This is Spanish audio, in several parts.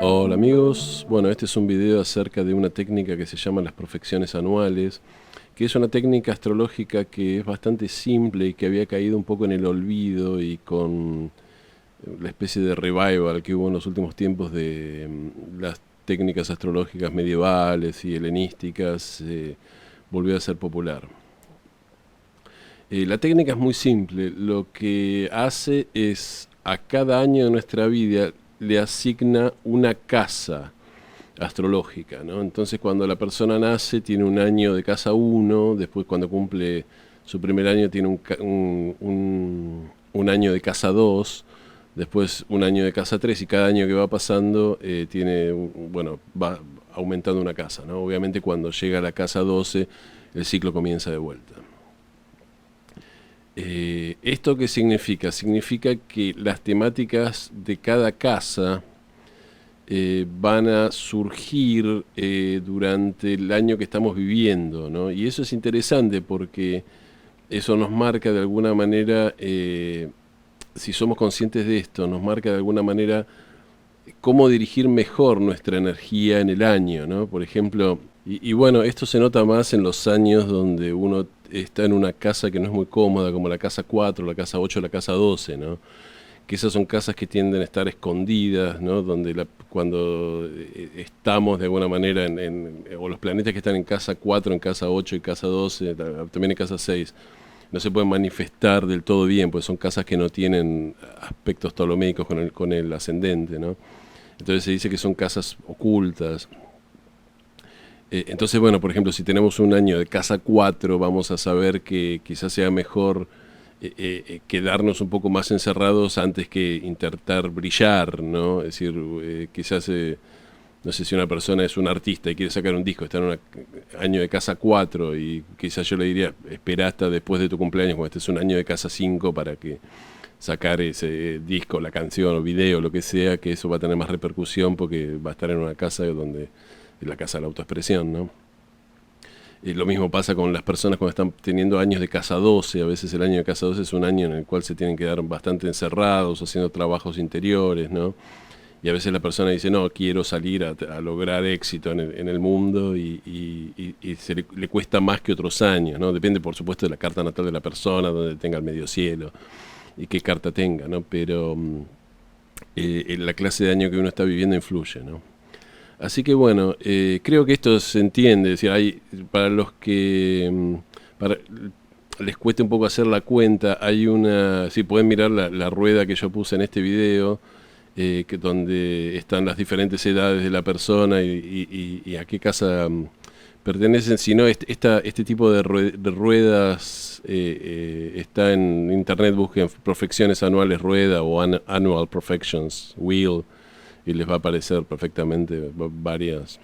Hola amigos, bueno, este es un video acerca de una técnica que se llama las profecciones anuales, que es una técnica astrológica que es bastante simple y que había caído un poco en el olvido, y con la especie de revival que hubo en los últimos tiempos de las técnicas astrológicas medievales y helenísticas, volvió a ser popular. La técnica es muy simple. Lo que hace es, a cada año de nuestra vida le asigna una casa astrológica, ¿no? Entonces, cuando la persona nace tiene un año de casa 1, después cuando cumple su primer año tiene un año de casa 2, después un año de casa 3, y cada año que va pasando va aumentando una casa, ¿no? Obviamente cuando llega a la casa 12 el ciclo comienza de vuelta. ¿Esto qué significa? Significa que las temáticas de cada casa van a surgir durante el año que estamos viviendo, ¿no? Y eso es interesante porque eso nos marca de alguna manera, si somos conscientes de esto, nos marca de alguna manera cómo dirigir mejor nuestra energía en el año, ¿no? Por ejemplo, y bueno, esto se nota más en los años donde uno está en una casa que no es muy cómoda, como la casa 4, la casa 8, la casa 12, ¿no? Que esas son casas que tienden a estar escondidas, ¿no? Donde cuando estamos de alguna manera o los planetas que están en casa 4, en casa 8 y casa 12, también en casa 6, no se pueden manifestar del todo bien, pues son casas que no tienen aspectos ptolomeicos con el ascendente, ¿no? Entonces se dice que son casas ocultas. Entonces, bueno, por ejemplo, si tenemos un año de casa 4, vamos a saber que quizás sea mejor quedarnos un poco más encerrados antes que intentar brillar, ¿no? Es decir, quizás, no sé, si una persona es un artista y quiere sacar un disco, está en un año de casa 4, y quizás yo le diría, espera hasta después de tu cumpleaños, cuando estés un año de casa 5, para que sacar ese disco, la canción o video, lo que sea, que eso va a tener más repercusión porque va a estar en una casa donde es la casa de la autoexpresión, ¿no? Lo mismo pasa con las personas cuando están teniendo años de casa 12. A veces el año de casa 12 es un año en el cual se tienen que quedar bastante encerrados, haciendo trabajos interiores, ¿no? Y a veces la persona dice, no, quiero salir a lograr éxito en el mundo, y le cuesta más que otros años, ¿no? Depende, por supuesto, de la carta natal de la persona, donde tenga el medio cielo y qué carta tenga, ¿no? Pero la clase de año que uno está viviendo influye, ¿no? Así que bueno, creo que esto se entiende. Es decir, para los que les cueste un poco hacer la cuenta, hay si pueden mirar la rueda que yo puse en este video, donde están las diferentes edades de la persona y a qué casa pertenecen. Si no, este tipo de ruedas está en internet. Busquen profecciones anuales rueda o annual profections wheel, y les va a aparecer perfectamente varias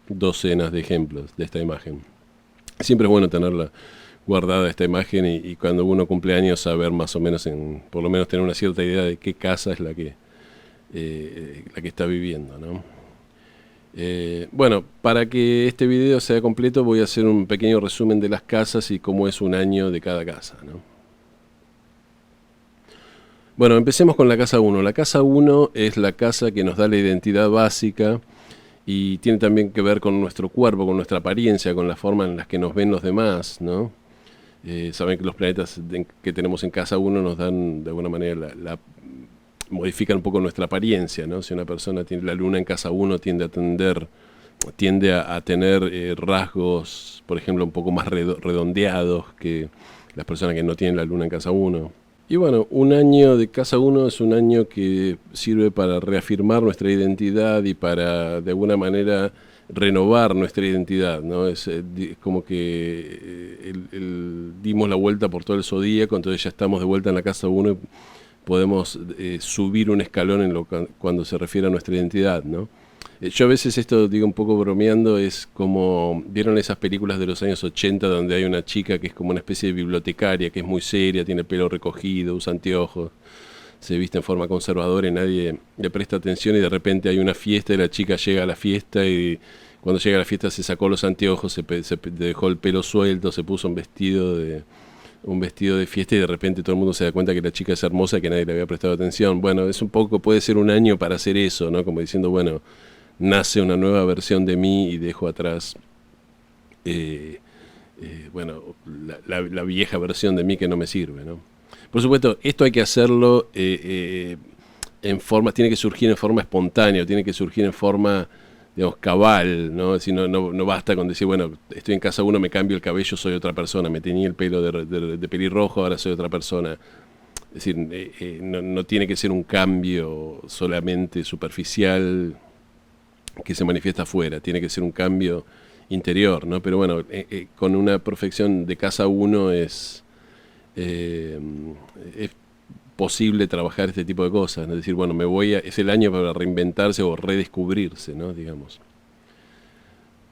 docenas de ejemplos de esta imagen. Siempre es bueno tenerla guardada esta imagen, y cuando uno cumple años saber más o menos, por lo menos tener una cierta idea de qué casa es la que está viviendo, ¿no? Bueno, para que este video sea completo voy a hacer un pequeño resumen de las casas y cómo es un año de cada casa, ¿no? Bueno, empecemos con la casa 1. La casa 1 es la casa que nos da la identidad básica, y tiene también que ver con nuestro cuerpo, con nuestra apariencia, con la forma en la que nos ven los demás, ¿no? Saben que los planetas que tenemos en casa 1 nos dan, de alguna manera, modifican un poco nuestra apariencia, ¿no? Si una persona tiene la luna en casa 1, tiende a tener rasgos, por ejemplo, un poco más redondeados que las personas que no tienen la luna en casa 1. Y bueno, un año de casa 1 es un año que sirve para reafirmar nuestra identidad y para, de alguna manera, renovar nuestra identidad, ¿no? Es como que dimos la vuelta por todo el zodíaco, entonces ya estamos de vuelta en la casa 1 y podemos subir un escalón cuando se refiere a nuestra identidad, ¿no? Yo a veces esto digo un poco bromeando, es como, ¿vieron esas películas de los años 80 donde hay una chica que es como una especie de bibliotecaria, que es muy seria, tiene el pelo recogido, usa anteojos, se viste en forma conservadora y nadie le presta atención, y de repente hay una fiesta y la chica llega a la fiesta, y cuando llega a la fiesta se sacó los anteojos, se dejó el pelo suelto, se puso un vestido un vestido de fiesta y de repente todo el mundo se da cuenta que la chica es hermosa, que nadie le había prestado atención. Bueno, es un poco, puede ser un año para hacer eso, ¿no? Como diciendo, bueno, nace una nueva versión de mí y dejo atrás, eh, bueno, la vieja versión de mí que no me sirve, ¿no? Por supuesto, esto hay que hacerlo en forma, tiene que surgir en forma espontánea, tiene que surgir en forma, digamos, cabal, ¿no? Es decir, no basta con decir, bueno, estoy en casa uno, me cambio el cabello, soy otra persona, me teñí el pelo de pelirrojo, ahora soy otra persona. Es decir, no tiene que ser un cambio solamente superficial que se manifiesta afuera, tiene que ser un cambio interior, ¿no? Pero bueno, con una perfección de casa uno es posible trabajar este tipo de cosas, ¿no? Es decir, bueno, es el año para reinventarse o redescubrirse, ¿no? Digamos.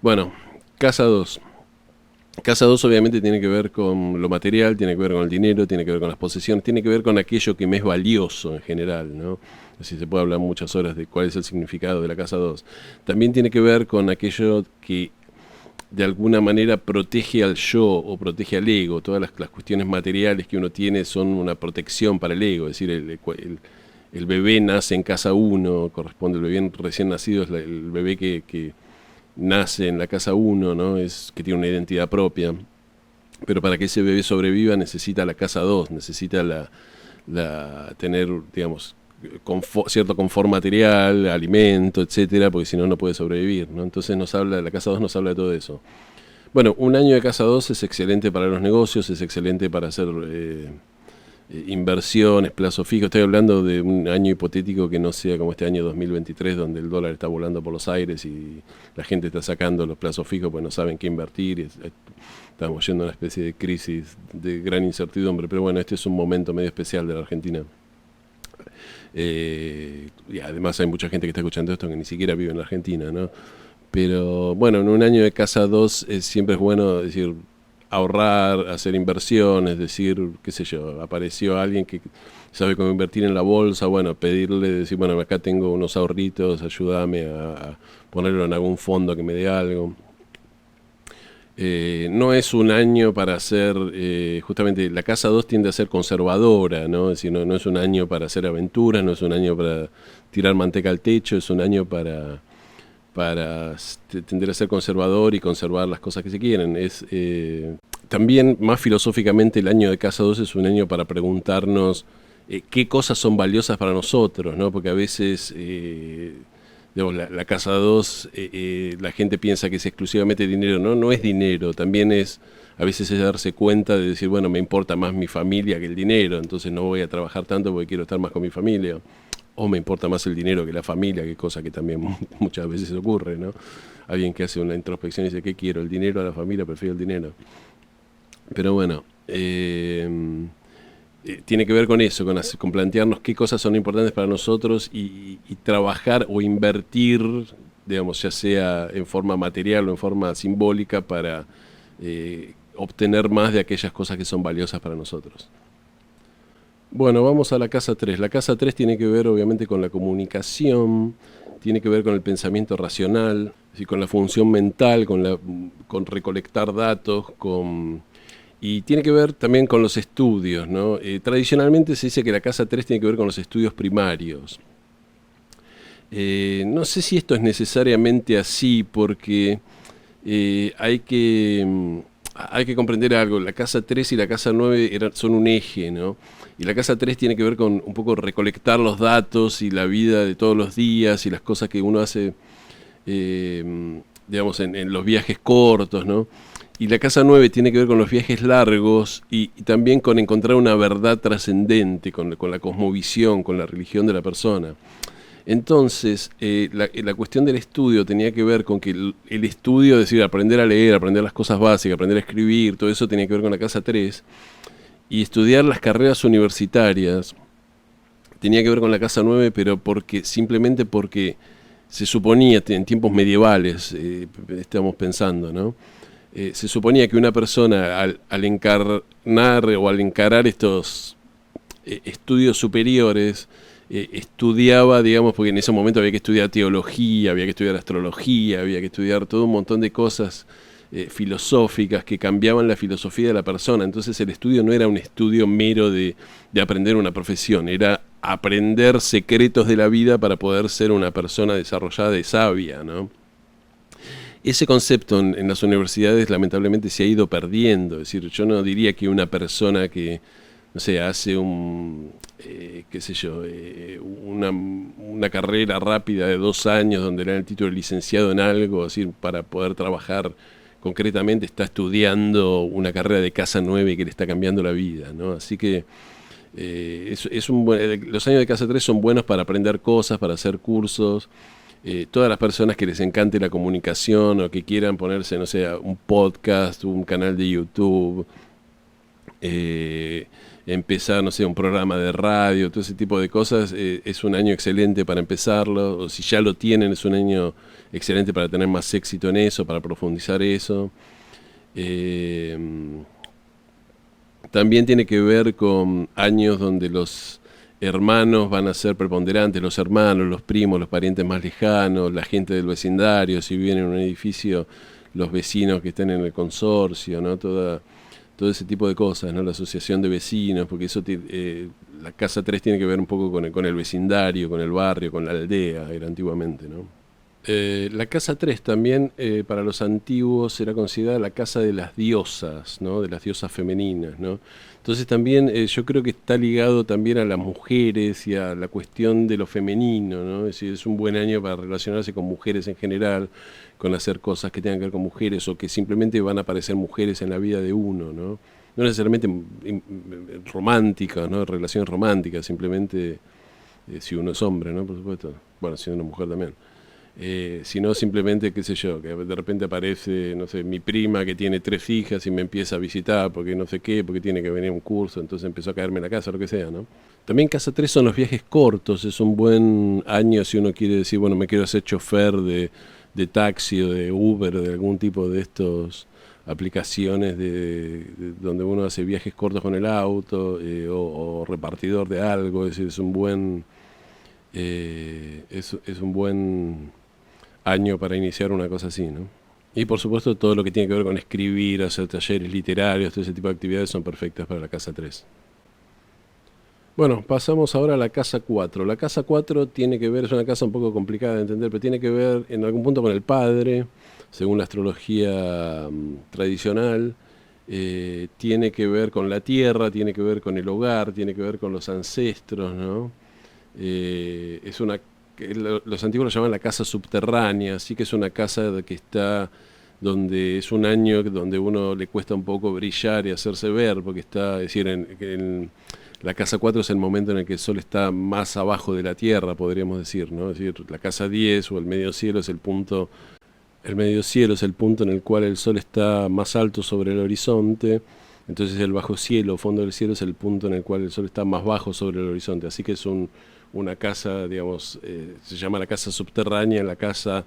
Bueno, casa 2. Casa 2 obviamente tiene que ver con lo material, tiene que ver con el dinero, tiene que ver con las posesiones, tiene que ver con aquello que me es valioso en general, ¿no? Así se puede hablar muchas horas de cuál es el significado de la casa 2. También tiene que ver con aquello que de alguna manera protege al yo o protege al ego. Todas las cuestiones materiales que uno tiene son una protección para el ego. Es decir, el bebé nace en casa 1, corresponde, el bebé recién nacido es el bebé que nace en la casa 1, ¿no? Que tiene una identidad propia. Pero para que ese bebé sobreviva necesita la casa 2, necesita tener, digamos, cierto confort material, alimento, etcétera, porque si no, no puede sobrevivir, ¿no? Entonces la casa 2 nos habla de todo eso. Bueno, un año de casa 2 es excelente para los negocios, es excelente para hacer inversiones, plazo fijo. Estoy hablando de un año hipotético que no sea como este año 2023, donde el dólar está volando por los aires y la gente está sacando los plazos fijos pues no saben qué invertir. Estamos yendo a una especie de crisis de gran incertidumbre, pero bueno, este es un momento medio especial de la Argentina. Y además hay mucha gente que está escuchando esto que ni siquiera vive en la Argentina, ¿no? Pero bueno, en un año de casa 2 siempre es bueno decir ahorrar, hacer inversiones, decir, qué sé yo, apareció alguien que sabe cómo invertir en la bolsa, bueno, pedirle, decir, bueno, acá tengo unos ahorritos, ayúdame a ponerlo en algún fondo que me dé algo. No es un año para hacer, justamente la casa 2 tiende a ser conservadora, ¿no? Es decir, no es un año para hacer aventuras, no es un año para tirar manteca al techo, es un año para tender a ser conservador y conservar las cosas que se quieren. También, más filosóficamente, el año de casa 2 es un año para preguntarnos qué cosas son valiosas para nosotros, ¿no? Porque a veces digamos, la casa 2, la gente piensa que es exclusivamente dinero. No es dinero, también a veces es darse cuenta de decir, bueno, me importa más mi familia que el dinero, entonces no voy a trabajar tanto porque quiero estar más con mi familia. O me importa más el dinero que la familia, que cosa que también muchas veces ocurre, ¿no? Alguien que hace una introspección y dice, ¿qué quiero? ¿El dinero a la familia? Prefiero el dinero. Pero bueno, tiene que ver con eso, con plantearnos qué cosas son importantes para nosotros y trabajar o invertir, digamos, ya sea en forma material o en forma simbólica para obtener más de aquellas cosas que son valiosas para nosotros. Bueno, vamos a la casa 3. La casa 3 tiene que ver obviamente con la comunicación, tiene que ver con el pensamiento racional, con la función mental, con recolectar datos, y tiene que ver también con los estudios, ¿no? Tradicionalmente se dice que la casa 3 tiene que ver con los estudios primarios. No sé si esto es necesariamente así, porque hay que comprender algo. La casa 3 y la casa 9 son un eje, ¿no? Y la casa 3 tiene que ver con un poco recolectar los datos y la vida de todos los días y las cosas que uno hace, digamos, en los viajes cortos, ¿no? Y la casa 9 tiene que ver con los viajes largos y también con encontrar una verdad trascendente, con la cosmovisión, con la religión de la persona. Entonces, la cuestión del estudio tenía que ver con que el estudio, es decir, aprender a leer, aprender las cosas básicas, aprender a escribir, todo eso tenía que ver con la casa 3. Y estudiar las carreras universitarias tenía que ver con la casa 9, pero simplemente porque se suponía, en tiempos medievales, estamos pensando, ¿no? Se suponía que una persona al encarnar o al encarar estos estudios superiores, estudiaba, digamos, porque en ese momento había que estudiar teología, había que estudiar astrología, había que estudiar todo un montón de cosas filosóficas que cambiaban la filosofía de la persona. Entonces el estudio no era un estudio mero de aprender una profesión, era aprender secretos de la vida para poder ser una persona desarrollada y sabia, ¿no? Ese concepto en las universidades lamentablemente se ha ido perdiendo. Es decir, yo no diría que una persona que, no sé, hace qué sé yo, una carrera rápida de 2 años donde le dan el título de licenciado en algo, es decir, para poder trabajar concretamente, está estudiando una carrera de casa 9 que le está cambiando la vida, ¿no? Así que los años de casa 3 son buenos para aprender cosas, para hacer cursos. Todas las personas que les encante la comunicación o que quieran ponerse, no sé, un podcast, un canal de YouTube, empezar, no sé, un programa de radio, todo ese tipo de cosas, es un año excelente para empezarlo. O si ya lo tienen, es un año excelente para tener más éxito en eso, para profundizar eso. También tiene que ver con años donde los hermanos van a ser preponderantes, los hermanos, los primos, los parientes más lejanos, la gente del vecindario, si viven en un edificio, los vecinos que estén en el consorcio, ¿no? Todo ese tipo de cosas, ¿no? La asociación de vecinos, porque eso la casa 3 tiene que ver un poco con el vecindario, con el barrio, con la aldea, era antiguamente, ¿no? La casa 3 también, para los antiguos, era considerada la casa de las diosas, ¿no? De las diosas femeninas, ¿no? Entonces también yo creo que está ligado también a las mujeres y a la cuestión de lo femenino, ¿no? Es decir, es un buen año para relacionarse con mujeres en general, con hacer cosas que tengan que ver con mujeres o que simplemente van a aparecer mujeres en la vida de uno, ¿no? No necesariamente románticas, ¿no? Relaciones románticas, simplemente si uno es hombre, ¿no? Por supuesto. Bueno, si uno es mujer también. Sino simplemente, qué sé yo, que de repente aparece, no sé, mi prima que tiene 3 hijas y me empieza a visitar porque no sé qué, porque tiene que venir a un curso, entonces empezó a caerme en la casa, lo que sea, ¿no? También casa 3 son los viajes cortos, es un buen año si uno quiere decir, bueno, me quiero hacer chofer de taxi o de Uber, de algún tipo de estos aplicaciones donde uno hace viajes cortos con el auto, o repartidor de algo, es decir, es un buen año para iniciar una cosa así, ¿no? Y por supuesto todo lo que tiene que ver con escribir, hacer talleres literarios, todo ese tipo de actividades son perfectas para la casa 3. Bueno, pasamos ahora a la casa 4. La casa 4 tiene que ver, es una casa un poco complicada de entender, pero tiene que ver en algún punto con el padre, según la astrología tradicional. Tiene que ver con la tierra, tiene que ver con el hogar, tiene que ver con los ancestros, ¿no? Los antiguos lo llaman la casa subterránea, así que es una casa que está donde es un año donde uno le cuesta un poco brillar y hacerse ver, porque está, es decir, la casa 4 es el momento en el que el sol está más abajo de la tierra, podríamos decir, ¿no? Es decir, la casa 10 o el medio cielo es el punto en el cual el sol está más alto sobre el horizonte. Entonces el bajo cielo, fondo del cielo, es el punto en el cual el sol está más bajo sobre el horizonte. Así que es una casa, digamos, se llama la casa subterránea, la casa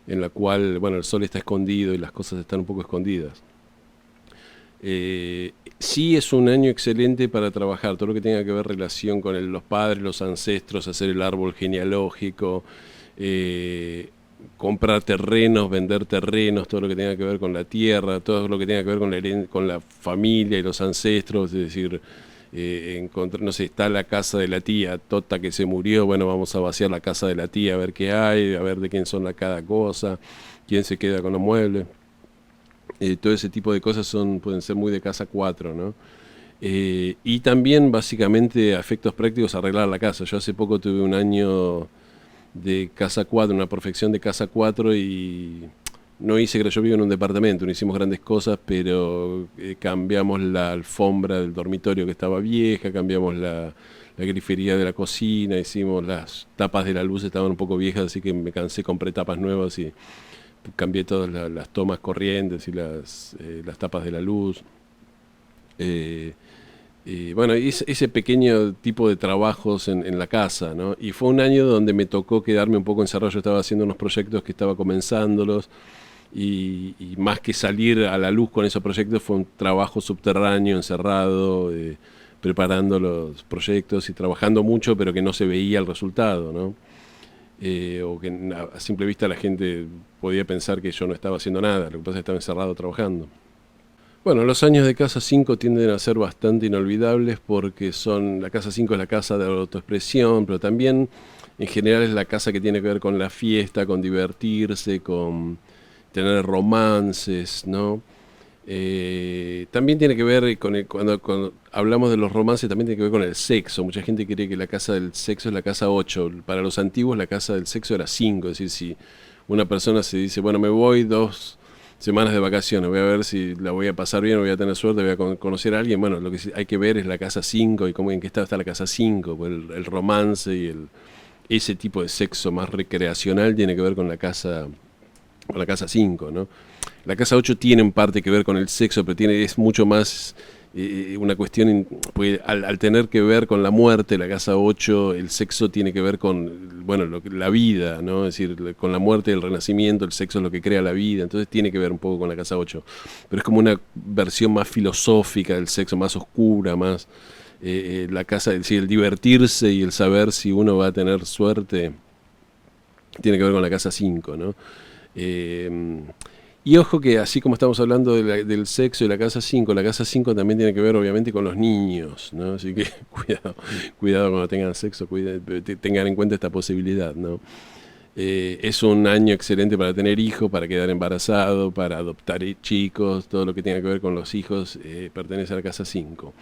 en la cual, bueno, el sol está escondido y las cosas están un poco escondidas. Sí es un año excelente para trabajar, todo lo que tenga que ver relación con los padres, los ancestros, hacer el árbol genealógico, comprar terrenos, vender terrenos, todo lo que tenga que ver con la tierra, todo lo que tenga que ver con la familia y los ancestros, es decir, no sé, está la casa de la tía Tota que se murió, bueno, vamos a vaciar la casa de la tía, a ver qué hay, a ver de quién son cada cosa, quién se queda con los muebles. Todo ese tipo de cosas pueden ser muy de casa 4, ¿no? Y también, básicamente, a efectos prácticos, arreglar la casa. Yo hace poco tuve un año de casa 4, una perfección de casa 4 y no hice, yo vivo en un departamento, no hicimos grandes cosas, pero cambiamos la alfombra del dormitorio que estaba vieja, cambiamos la grifería de la cocina, hicimos las tapas de la luz, estaban un poco viejas, así que me cansé, compré tapas nuevas y cambié todas las tomas corrientes y las tapas de la luz. Bueno, ese pequeño tipo de trabajos en la casa, ¿no? Y fue un año donde me tocó quedarme un poco encerrado. Yo estaba haciendo unos proyectos que estaba comenzándolos y más que salir a la luz con esos proyectos fue un trabajo subterráneo, encerrado, preparando los proyectos y trabajando mucho, pero que no se veía el resultado, ¿no? o que a simple vista la gente podía pensar que yo no estaba haciendo nada, lo que pasa es que estaba encerrado trabajando. Bueno, los años de casa 5 tienden a ser bastante inolvidables porque la casa 5 es la casa de la autoexpresión, pero también en general es la casa que tiene que ver con la fiesta, con divertirse, con tener romances, ¿no? También tiene que ver cuando hablamos de los romances, también tiene que ver con el sexo. Mucha gente cree que la casa del sexo es la casa 8. Para los antiguos la casa del sexo era 5. Es decir, si una persona se dice, bueno, me voy 2 semanas de vacaciones, voy a ver si la voy a pasar bien, voy a tener suerte, voy a conocer a alguien, bueno, lo que hay que ver es la casa 5 y cómo, en qué estado está la casa 5, pues el romance y ese tipo de sexo más recreacional tiene que ver con la casa 5, ¿no? La casa 8 tiene en parte que ver con el sexo, pero es mucho más una cuestión, pues, al tener que ver con la muerte, la casa 8, el sexo tiene que ver con, bueno, la vida, ¿no? Es decir, con la muerte, el renacimiento, el sexo es lo que crea la vida, entonces tiene que ver un poco con la casa 8. Pero es como una versión más filosófica del sexo, más oscura, más la casa, es decir, el divertirse y el saber si uno va a tener suerte, tiene que ver con la casa 5, ¿no? Y ojo que así como estamos hablando del sexo y la casa 5 también tiene que ver obviamente con los niños, ¿no? Así que cuidado cuando tengan sexo, tengan en cuenta esta posibilidad, ¿no? Es un año excelente para tener hijos, para quedar embarazado, para adoptar chicos, todo lo que tenga que ver con los hijos pertenece a la casa 5.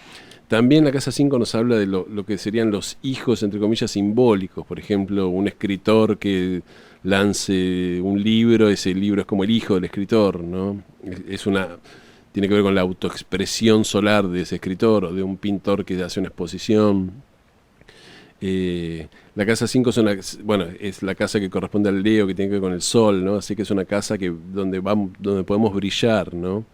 También la casa 5 nos habla de lo que serían los hijos, entre comillas, simbólicos. Por ejemplo, un escritor que lance un libro, ese libro es como el hijo del escritor, ¿no? Tiene que ver con la autoexpresión solar de ese escritor, o de un pintor que hace una exposición. La casa 5 es la casa que corresponde al Leo, que tiene que ver con el sol, ¿no? Así que es una casa donde podemos brillar, ¿no?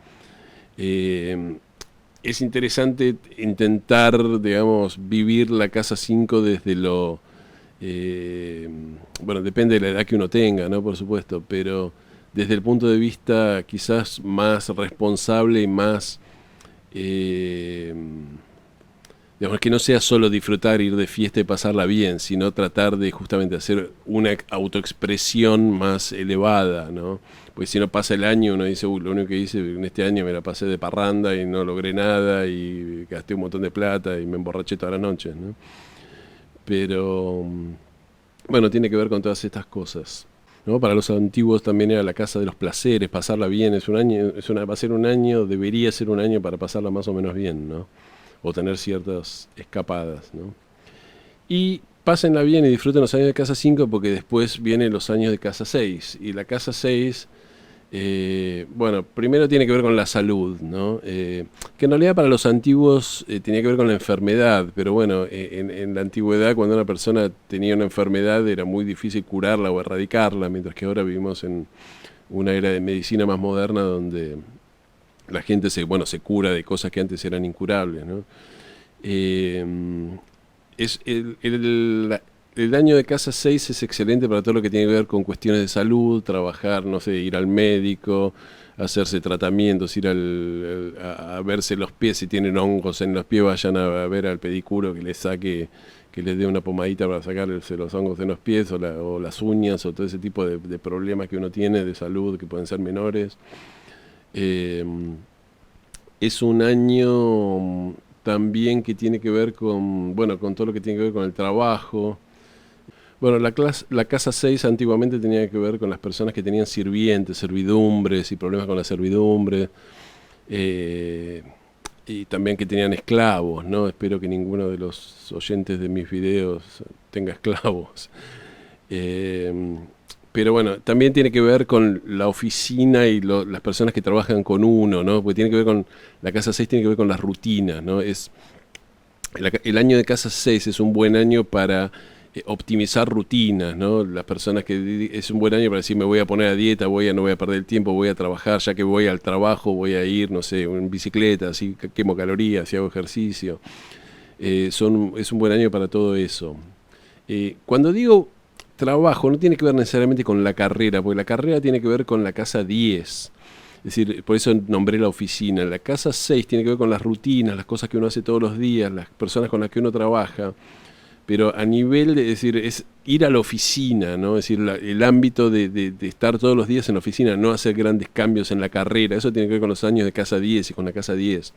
Es interesante intentar, digamos, vivir la casa 5 desde bueno, depende de la edad que uno tenga, ¿no? Por supuesto, pero desde el punto de vista quizás más responsable y más, digamos, que no sea solo disfrutar, ir de fiesta y pasarla bien, sino tratar de justamente hacer una autoexpresión más elevada, ¿no? Porque si no pasa el año, uno dice, lo único que hice en este año me la pasé de parranda y no logré nada y gasté un montón de plata y me emborraché todas las noches, ¿no? Pero, bueno, tiene que ver con todas estas cosas, ¿no? Para los antiguos también era la casa de los placeres, pasarla bien, va a ser un año, debería ser un año para pasarla más o menos bien, ¿no? O tener ciertas escapadas, ¿no? Y pásenla bien y disfruten los años de casa 5 porque después vienen los años de casa 6. Y la casa 6, bueno, primero tiene que ver con la salud, ¿no? Que en realidad para los antiguos tenía que ver con la enfermedad, pero bueno, en la antigüedad cuando una persona tenía una enfermedad era muy difícil curarla o erradicarla, mientras que ahora vivimos en una era de medicina más moderna donde la gente se cura de cosas que antes eran incurables, ¿no? Es el año de casa 6 es excelente para todo lo que tiene que ver con cuestiones de salud, trabajar, no sé, ir al médico, hacerse tratamientos, ir a verse los pies, si tienen hongos en los pies, vayan a ver al pedicuro que les dé una pomadita para sacarse los hongos en los pies, o las uñas, o todo ese tipo de problemas que uno tiene de salud que pueden ser menores. Es un año también que tiene que ver con todo lo que tiene que ver con el trabajo. Bueno, la casa 6 antiguamente tenía que ver con las personas que tenían sirvientes, servidumbres y problemas con la servidumbre. Y también que tenían esclavos, ¿no? Espero que ninguno de los oyentes de mis videos tenga esclavos. Pero bueno, también tiene que ver con la oficina y las personas que trabajan con uno, ¿no? Porque tiene que ver con, la casa 6 tiene que ver con las rutinas, ¿no? El año de casa 6 es un buen año para optimizar rutinas, ¿no? Las personas es un buen año para decir, me voy a poner a dieta, no voy a perder el tiempo, voy a trabajar, ya que voy al trabajo, voy a ir, no sé, en bicicleta, así quemo calorías, si hago ejercicio. Es un buen año para todo eso. Cuando digo trabajo, no tiene que ver necesariamente con la carrera, porque la carrera tiene que ver con la casa 10. Es decir, por eso nombré la oficina. La casa 6 tiene que ver con las rutinas, las cosas que uno hace todos los días, las personas con las que uno trabaja. Pero a nivel de decir, ir a la oficina, ¿no? Es decir, el ámbito de estar todos los días en la oficina, no hacer grandes cambios en la carrera. Eso tiene que ver con los años de casa 10 y con la casa 10.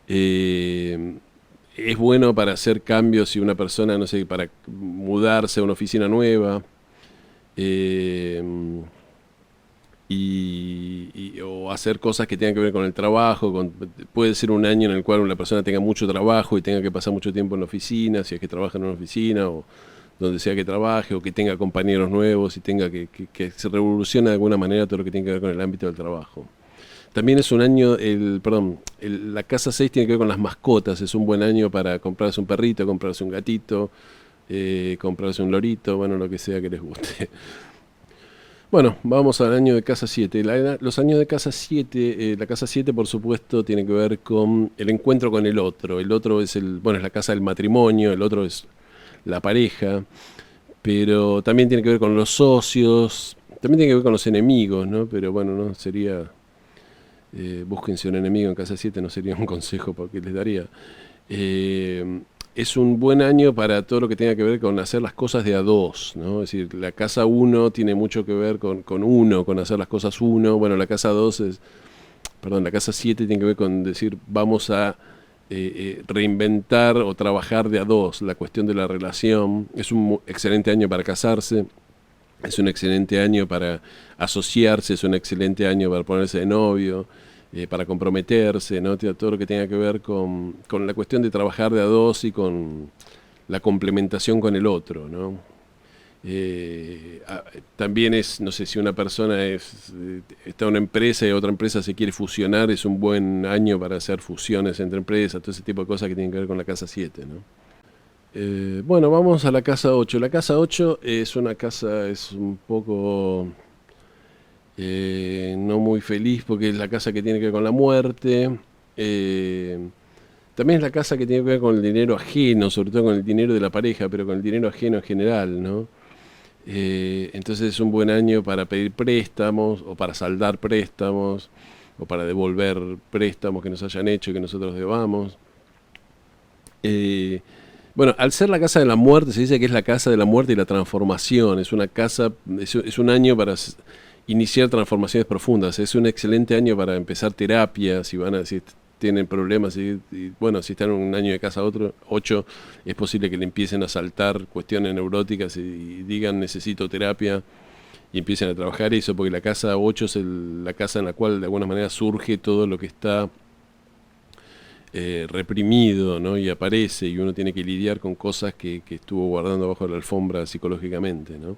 Es bueno para hacer cambios si una persona, no sé, para mudarse a una oficina nueva. eh, o hacer cosas que tengan que ver con el trabajo. Puede ser un año en el cual una persona tenga mucho trabajo y tenga que pasar mucho tiempo en la oficina, si es que trabaja en una oficina o donde sea que trabaje, o que tenga compañeros nuevos y tenga que se revolucione de alguna manera todo lo que tiene que ver con el ámbito del trabajo. También es un año, la casa 6 tiene que ver con las mascotas. Es un buen año para comprarse un perrito, comprarse un gatito, comprarse un lorito, bueno, lo que sea que les guste. Bueno, vamos al año de casa 7. Los años de casa 7, la casa 7 por supuesto tiene que ver con el encuentro con el otro. El otro es es la casa del matrimonio, el otro es la pareja, pero también tiene que ver con los socios, también tiene que ver con los enemigos, ¿no? Pero bueno, no sería, búsquense un enemigo en casa 7, no sería un consejo que les daría. Es un buen año para todo lo que tenga que ver con hacer las cosas de a dos, ¿no? Es decir, la casa 1 tiene mucho que ver con uno, con hacer las cosas uno. Bueno, la casa 2 la casa 7 tiene que ver con decir, vamos a reinventar o trabajar de a dos la cuestión de la relación. Es un excelente año para casarse, es un excelente año para asociarse, es un excelente año para ponerse de novio, para comprometerse, ¿no? Todo lo que tenga que ver con la cuestión de trabajar de a dos y con la complementación con el otro, ¿no? También no sé, si una persona está en una empresa y otra empresa se quiere fusionar, es un buen año para hacer fusiones entre empresas, todo ese tipo de cosas que tienen que ver con la casa 7, ¿no? Bueno, vamos a la casa 8. La casa 8 es una casa, es un poco no muy feliz porque es la casa que tiene que ver con la muerte. Eh, También es la casa que tiene que ver con el dinero ajeno, sobre todo con el dinero de la pareja, pero con el dinero ajeno en general, ¿no? Entonces es un buen año para pedir préstamos o para saldar préstamos o para devolver préstamos que nos hayan hecho y que nosotros debamos. Eh, bueno, al ser la casa de la muerte, se dice que es la casa de la muerte y la transformación. Es una casa, es un año para iniciar transformaciones profundas. Es un excelente año para empezar terapia, si tienen problemas, bueno, si están en un año de casa 8, es posible que le empiecen a saltar cuestiones neuróticas y digan necesito terapia y empiecen a trabajar eso, porque la casa 8 es la casa en la cual de alguna manera surge todo lo que está reprimido, ¿no? Y aparece, y uno tiene que lidiar con cosas que estuvo guardando bajo la alfombra psicológicamente, ¿no?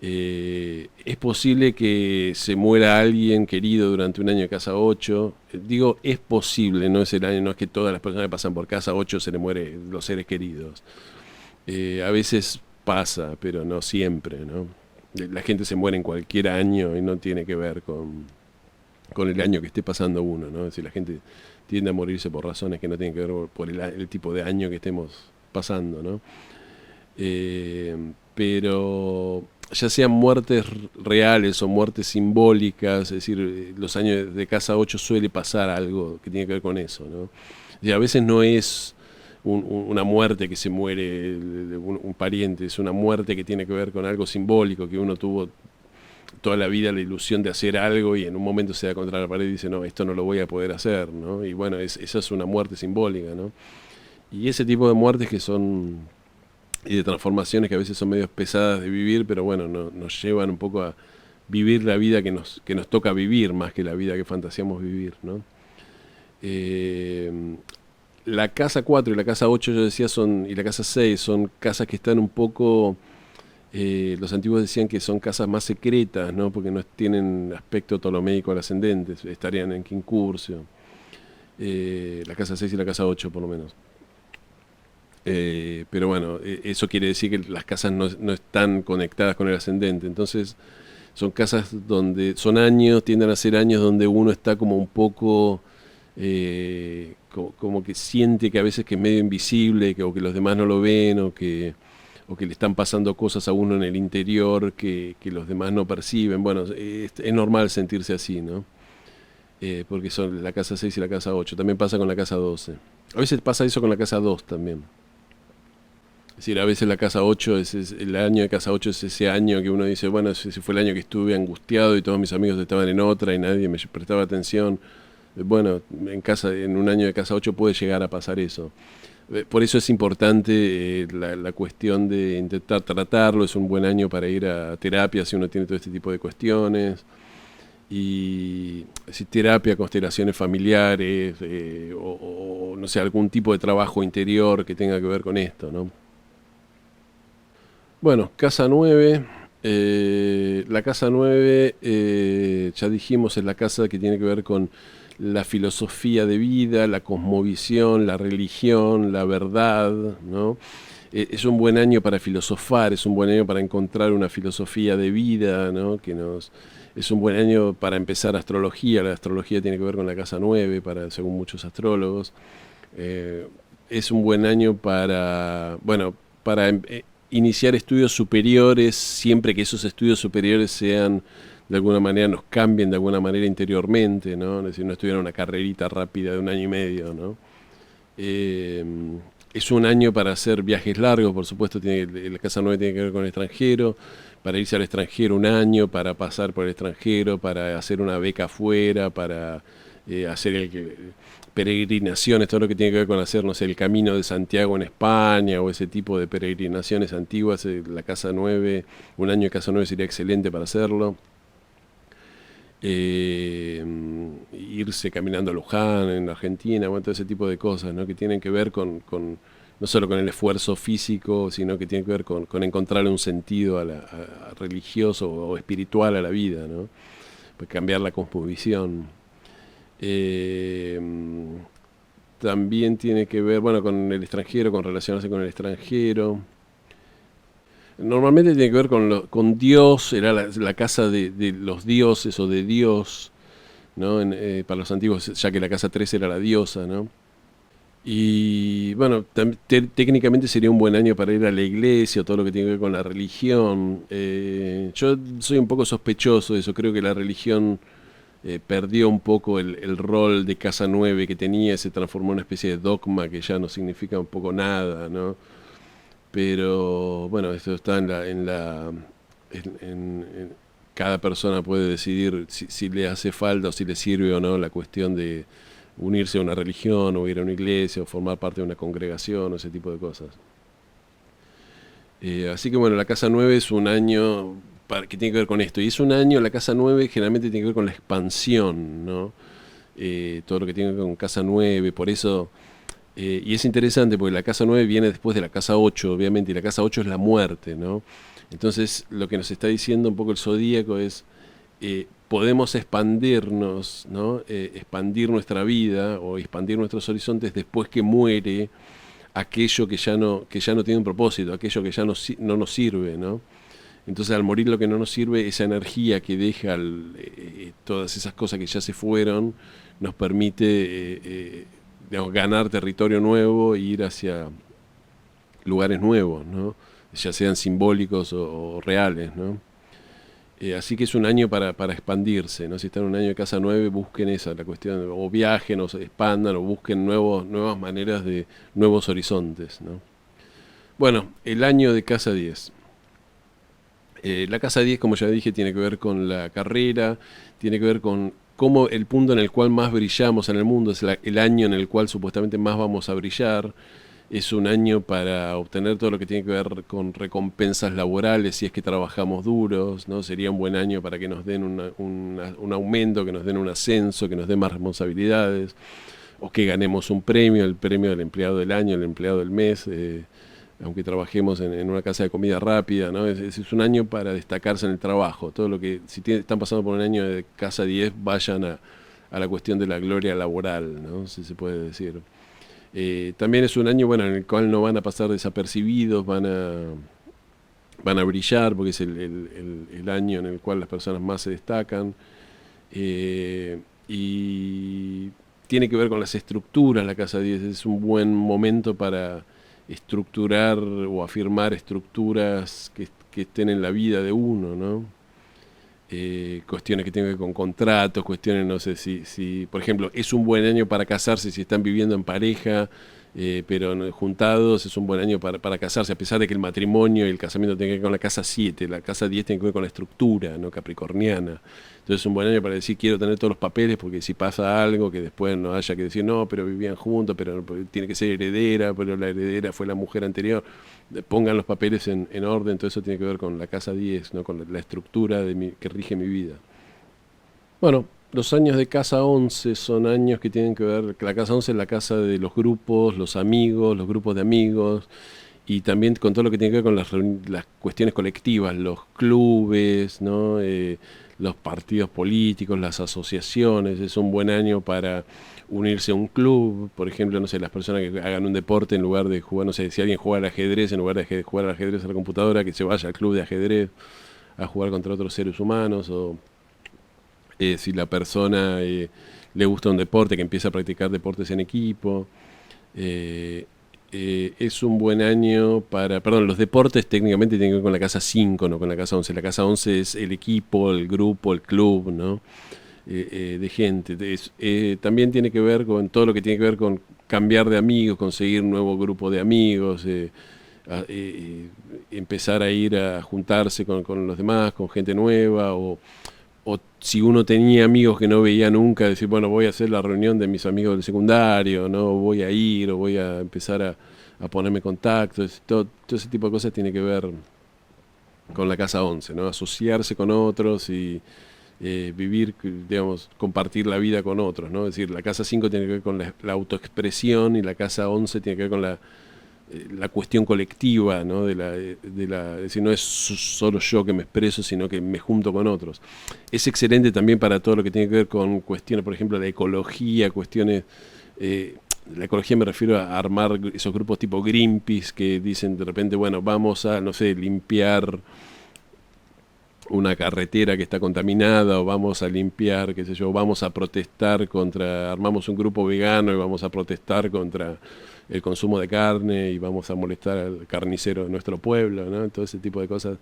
Es posible que se muera alguien querido durante un año de casa 8. Digo, es posible, no es el año, no es que todas las personas que pasan por casa 8 se le mueren los seres queridos. A veces pasa, pero no siempre, ¿no? La gente se muere en cualquier año y no tiene que ver con el año que esté pasando uno, ¿no? Es decir, la gente tiende a morirse por razones que no tienen que ver por el tipo de año que estemos pasando, ¿no? Pero ya sean muertes reales o muertes simbólicas, es decir, los años de casa 8 suele pasar algo que tiene que ver con eso, ¿no? Y a veces no es una muerte que se muere un pariente, es una muerte que tiene que ver con algo simbólico, que uno tuvo toda la vida la ilusión de hacer algo y en un momento se da contra la pared y dice, no, esto no lo voy a poder hacer, ¿no? Y bueno, esa es una muerte simbólica, ¿no? Y ese tipo de muertes y de transformaciones que a veces son medio pesadas de vivir, pero bueno, nos llevan un poco a vivir la vida que nos toca vivir, más que la vida que fantaseamos vivir, ¿no? La casa 4 y la casa 8, yo decía, y la casa 6 son casas que están un poco... los antiguos decían que son casas más secretas, ¿no? Porque no tienen aspecto ptolomeico al ascendente, estarían en quincurcio. La casa 6 y la casa 8 por lo menos. Pero bueno, eso quiere decir que las casas no están conectadas con el ascendente. Entonces son casas tienden a ser años donde uno está como un poco, como que siente que a veces que es medio invisible, o que los demás no lo ven, o que le están pasando cosas a uno en el interior que los demás no perciben. Bueno, es normal sentirse así, ¿no? Porque son la casa 6 y la casa 8. También pasa con la casa 12. A veces pasa eso con la casa 2 también. Es decir, a veces la casa 8 el año de casa 8 es ese año que uno dice, bueno, ese fue el año que estuve angustiado y todos mis amigos estaban en otra y nadie me prestaba atención. Bueno, en un año de casa 8 puede llegar a pasar eso. Por eso es importante la cuestión de intentar tratarlo. Es un buen año para ir a terapia si uno tiene todo este tipo de cuestiones. Y si terapia, constelaciones familiares, o no sé, algún tipo de trabajo interior que tenga que ver con esto, ¿no? Bueno, casa 9. La casa 9, ya dijimos, es la casa que tiene que ver con la filosofía de vida, la cosmovisión, la religión, la verdad, ¿no? Es un buen año para filosofar, es un buen año para encontrar una filosofía de vida, ¿no? Es un buen año para empezar astrología. La astrología tiene que ver con la casa 9, según muchos astrólogos. Eh, es un buen año para, bueno, para iniciar estudios superiores, siempre que esos estudios superiores sean, de alguna manera, nos cambien de alguna manera interiormente, ¿no? Es decir, no estudiar una carrerita rápida de un año y medio, ¿no? Eh, es un año para hacer viajes largos, por supuesto, la casa 9 tiene que ver con el extranjero, para irse al extranjero un año, para pasar por el extranjero, para hacer una beca afuera, para hacer peregrinaciones, todo lo que tiene que ver con hacer, no sé, el Camino de Santiago en España o ese tipo de peregrinaciones antiguas. La casa 9, un año de casa 9 sería excelente para hacerlo. Irse caminando a Luján en Argentina, bueno, todo ese tipo de cosas, ¿no? Que tienen que ver no solo con el esfuerzo físico, sino que tienen que ver con encontrar un sentido a religioso o espiritual a la vida, ¿no? Pues cambiar la cosmovisión. Eh, También tiene que ver, bueno, con el extranjero, con relacionarse con el extranjero. Normalmente tiene que ver con Dios, era la casa de los dioses o de Dios, ¿no? Para los antiguos, ya que la casa 3 era la diosa, ¿no? Y bueno, técnicamente sería un buen año para ir a la iglesia, o todo lo que tiene que ver con la religión. Yo soy un poco sospechoso de eso, creo que la religión perdió un poco el rol de casa 9 que tenía, se transformó en una especie de dogma que ya no significa un poco nada, ¿no? Pero bueno, esto está cada persona puede decidir si le hace falta o si le sirve o no la cuestión de unirse a una religión o ir a una iglesia o formar parte de una congregación o ese tipo de cosas. Así que bueno, la casa 9 es un año que tiene que ver con esto. Y es un año, la casa 9 generalmente tiene que ver con la expansión, ¿no? Todo lo que tiene que ver con casa 9, por eso. Y es interesante porque la casa 9 viene después de la casa 8, obviamente, y la casa 8 es la muerte, ¿no? Entonces, lo que nos está diciendo un poco el zodíaco es, podemos expandirnos, ¿no? Expandir nuestra vida o expandir nuestros horizontes después que muere aquello que ya no tiene un propósito, aquello que ya no nos sirve, ¿no? Entonces, al morir lo que no nos sirve, esa energía que deja todas esas cosas que ya se fueron, nos permite digamos, ganar territorio nuevo e ir hacia lugares nuevos, ¿no? Ya sean simbólicos o reales, ¿no? Así que es un año para expandirse, ¿no? Si están en un año de casa 9, busquen esa, la cuestión, o viajen, o se expandan, o busquen nuevas maneras de nuevos horizontes, ¿no? Bueno, el año de casa 10. La casa 10, como ya dije, tiene que ver con la carrera, tiene que ver con cómo el punto en el cual más brillamos en el mundo es el año en el cual supuestamente más vamos a brillar. Es un año para obtener todo lo que tiene que ver con recompensas laborales, si es que trabajamos duros, ¿no? Sería un buen año para que nos den un aumento, que nos den un ascenso, que nos den más responsabilidades, o que ganemos un premio, el premio del empleado del año, el empleado del mes. Aunque trabajemos en una casa de comida rápida, ¿no? Es un año para destacarse en el trabajo. Todo lo que, si están pasando por un año de casa 10, vayan a la cuestión de la gloria laboral, ¿no? Si se puede decir. También es un año, bueno, en el cual no van a pasar desapercibidos, van a brillar, porque es el año en el cual las personas más se destacan. Y tiene que ver con las estructuras, la casa 10. Es un buen momento para estructurar o afirmar estructuras que estén en la vida de uno, ¿no? Cuestiones que tienen que ver con contratos, cuestiones, no sé, si por ejemplo, es un buen año para casarse si están viviendo en pareja, pero juntados es un buen año para casarse, a pesar de que el matrimonio y el casamiento tienen que ver con la casa 7, la casa 10 tiene que ver con la estructura, ¿no? Capricorniana. Entonces es un buen año para decir quiero tener todos los papeles porque si pasa algo que después no haya que decir no, pero vivían juntos, pero tiene que ser heredera, pero la heredera fue la mujer anterior. Pongan los papeles en orden, todo eso tiene que ver con la casa 10, ¿no? Con la estructura que rige mi vida. Bueno, los años de casa 11 son años que tienen que ver, la casa 11 es la casa de los grupos, los amigos, los grupos de amigos, y también con todo lo que tiene que ver con las cuestiones colectivas, los clubes, ¿no? Los partidos políticos, las asociaciones. Es un buen año para unirse a un club, por ejemplo, no sé, las personas que hagan un deporte en lugar de jugar, no sé, si alguien juega al ajedrez, en lugar de jugar al ajedrez a la computadora, que se vaya al club de ajedrez a jugar contra otros seres humanos, o si la persona le gusta un deporte, que empieza a practicar deportes en equipo. Es un buen año perdón, los deportes técnicamente tienen que ver con la casa 5, no con la casa 11. La casa 11 es el equipo, el grupo, el club, ¿no? De gente. También tiene que ver con todo lo que tiene que ver con cambiar de amigos, conseguir un nuevo grupo de amigos, empezar a ir a juntarse con los demás, con gente nueva, o si uno tenía amigos que no veía nunca, decir, bueno, voy a hacer la reunión de mis amigos del secundario, ¿no? Voy a ir, o voy a empezar a ponerme contactos. Todo ese tipo de cosas tiene que ver con la casa 11, ¿no? Asociarse con otros y vivir, digamos, compartir la vida con otros, ¿no? Es decir, la casa 5 tiene que ver con la autoexpresión y la casa 11 tiene que ver con la cuestión colectiva, ¿no? Es decir, no es solo yo que me expreso, sino que me junto con otros. Es excelente también para todo lo que tiene que ver con cuestiones, por ejemplo, la ecología, cuestiones... la ecología me refiero a armar esos grupos tipo Greenpeace que dicen de repente, bueno, vamos a, no sé, limpiar una carretera que está contaminada, o vamos a limpiar, qué sé yo, vamos a protestar armamos un grupo vegano y vamos a protestar contra el consumo de carne y vamos a molestar al carnicero de nuestro pueblo, ¿no? Todo ese tipo de cosas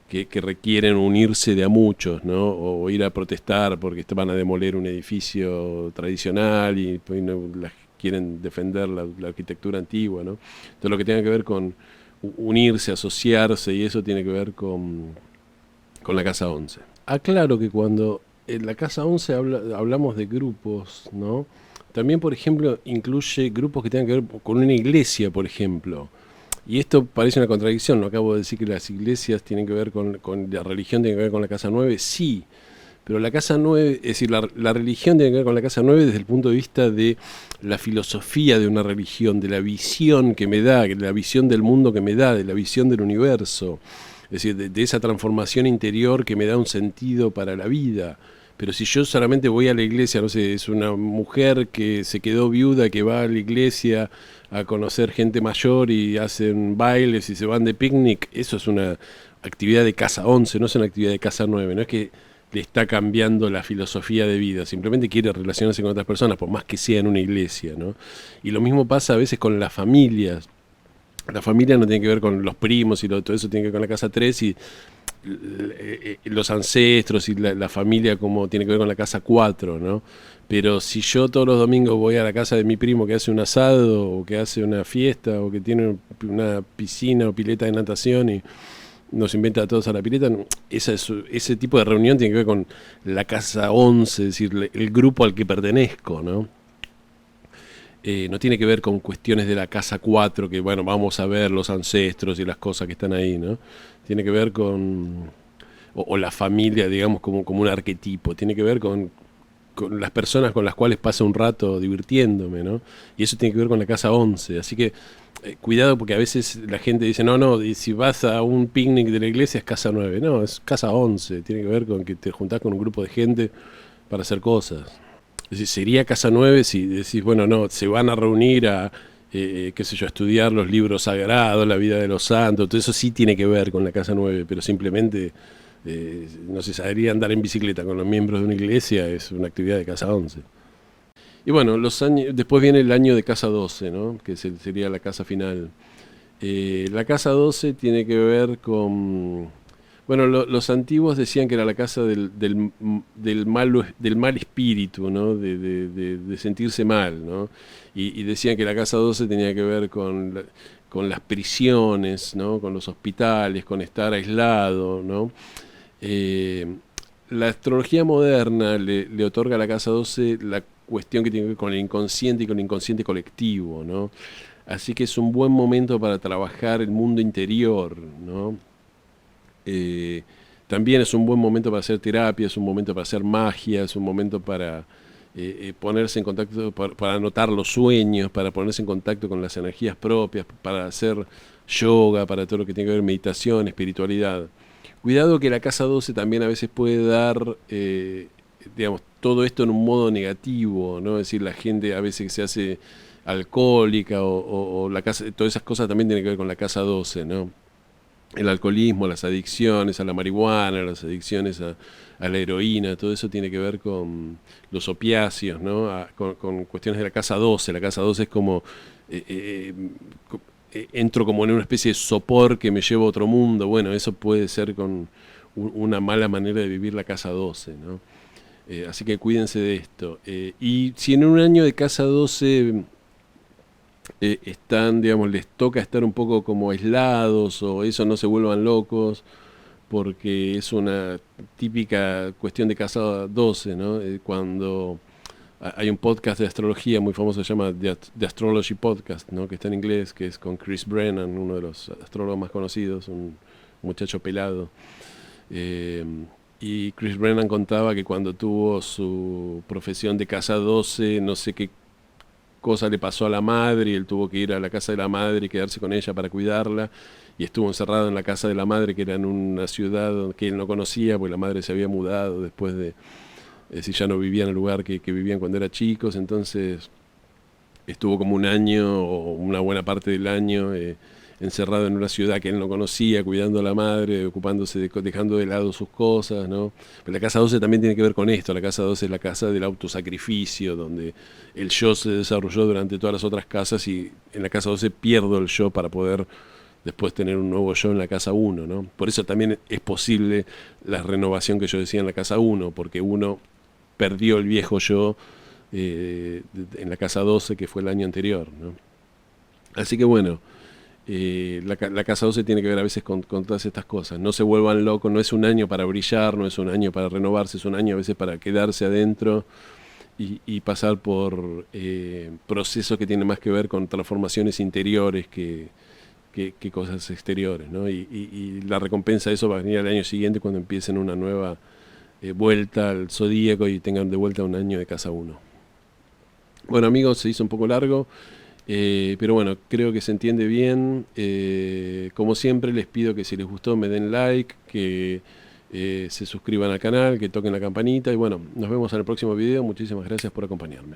que requieren unirse de a muchos, ¿no? O ir a protestar porque van a demoler un edificio tradicional y pues, no, quieren defender la arquitectura antigua, ¿no? Todo lo que tenga que ver con unirse, asociarse, y eso tiene que ver con la casa 11. Aclaro que cuando en la casa 11 hablamos de grupos, ¿no? También, por ejemplo, incluye grupos que tengan que ver con una iglesia, por ejemplo. Y esto parece una contradicción, ¿no? Acabo de decir que las iglesias tienen que ver con la religión, tiene que ver con la casa 9, sí. Pero la casa 9, es decir, la religión tiene que ver con la casa 9 desde el punto de vista de la filosofía de una religión, de la visión que me da, de la visión del mundo que me da, de la visión del universo. Es decir, de esa transformación interior que me da un sentido para la vida. Pero si yo solamente voy a la iglesia, no sé, es una mujer que se quedó viuda, que va a la iglesia a conocer gente mayor y hacen bailes y se van de picnic, eso es una actividad de casa 11, no es una actividad de casa 9, no es que le está cambiando la filosofía de vida, simplemente quiere relacionarse con otras personas, por más que sea en una iglesia, ¿no? Y lo mismo pasa a veces con las familias. La familia no tiene que ver con los primos y todo eso tiene que ver con la casa 3 y los ancestros y la familia como tiene que ver con la casa 4, ¿no? Pero si yo todos los domingos voy a la casa de mi primo que hace un asado o que hace una fiesta o que tiene una piscina o pileta de natación y nos inventa a todos a la pileta, ese tipo de reunión tiene que ver con la casa 11, es decir, el grupo al que pertenezco, ¿no? No tiene que ver con cuestiones de la casa 4, que bueno, vamos a ver los ancestros y las cosas que están ahí, ¿no? Tiene que ver con, o la familia, digamos, como un arquetipo, tiene que ver con las personas con las cuales paso un rato divirtiéndome, ¿no? Y eso tiene que ver con la casa 11, así que cuidado porque a veces la gente dice, no, y si vas a un picnic de la iglesia es casa 9, no, es casa 11, tiene que ver con que te juntás con un grupo de gente para hacer cosas. Es decir, sería casa 9 si decís, bueno, no, se van a reunir a, qué sé yo, a estudiar los libros sagrados, la vida de los santos, todo eso sí tiene que ver con la casa 9, pero simplemente, no sé, salir a andar en bicicleta con los miembros de una iglesia es una actividad de casa 11. Y bueno, después viene el año de casa 12, ¿no? Que sería la casa final. La casa 12 tiene que ver con... Bueno, los antiguos decían que era la casa del mal espíritu, ¿no? De sentirse mal, ¿no? Y decían que la casa 12 tenía que ver con las prisiones, ¿no? Con los hospitales, con estar aislado, ¿no? Eh, la astrología moderna le otorga a la casa 12 la cuestión que tiene que ver con el inconsciente y con el inconsciente colectivo, ¿no? Así que es un buen momento para trabajar el mundo interior, ¿no? Eh, También es un buen momento para hacer terapia, es un momento para hacer magia, es un momento para ponerse en contacto, para anotar los sueños, para ponerse en contacto con las energías propias, para hacer yoga, para todo lo que tiene que ver meditación, espiritualidad. Cuidado que la casa 12 también a veces puede dar, digamos, todo esto en un modo negativo, ¿no? Es decir, la gente a veces se hace alcohólica o la casa, todas esas cosas también tienen que ver con la casa 12, ¿no? El alcoholismo, las adicciones a la marihuana, las adicciones a la heroína, todo eso tiene que ver con los opiáceos, ¿no? Con cuestiones de la casa 12. La casa 12 es como, eh, eh, entro como en una especie de sopor que me lleva a otro mundo. Bueno, eso puede ser con una mala manera de vivir la casa 12, ¿no? Así que cuídense de esto. Y si en un año de casa 12 están, digamos, les toca estar un poco como aislados o eso, no se vuelvan locos, porque es una típica cuestión de casa 12, ¿no? Cuando hay un podcast de astrología muy famoso, se llama The Astrology Podcast, ¿no? Que está en inglés, que es con Chris Brennan, uno de los astrólogos más conocidos, un muchacho pelado. Eh, y Chris Brennan contaba que cuando tuvo su profesión de casa 12, no sé qué cosa le pasó a la madre y él tuvo que ir a la casa de la madre y quedarse con ella para cuidarla y estuvo encerrado en la casa de la madre, que era en una ciudad que él no conocía porque la madre se había mudado después de, es decir, ya no vivía en el lugar que vivían cuando eran chicos. Entonces estuvo como un año o una buena parte del año encerrado en una ciudad que él no conocía, cuidando a la madre, ocupándose, dejando de lado sus cosas, ¿no? Pero la casa 12 también tiene que ver con esto. La casa 12 es la casa del autosacrificio, donde el yo se desarrolló durante todas las otras casas y en la casa 12 pierdo el yo para poder después tener un nuevo yo en la casa 1, ¿no? Por eso también es posible la renovación que yo decía en la casa 1, porque uno perdió el viejo yo en la casa 12, que fue el año anterior, ¿no? Así que bueno, la casa 12 tiene que ver a veces con todas estas cosas. No se vuelvan locos, no es un año para brillar, no es un año para renovarse, es un año a veces para quedarse adentro y pasar por procesos que tienen más que ver con transformaciones interiores que cosas exteriores, ¿no? Y la recompensa de eso va a venir al año siguiente cuando empiecen una nueva vuelta al zodíaco y tengan de vuelta un año de casa 1. Bueno, amigos, se hizo un poco largo. Pero bueno, creo que se entiende bien. Como siempre, les pido que si les gustó me den like, que se suscriban al canal, que toquen la campanita. Y bueno, nos vemos en el próximo video. Muchísimas gracias por acompañarme.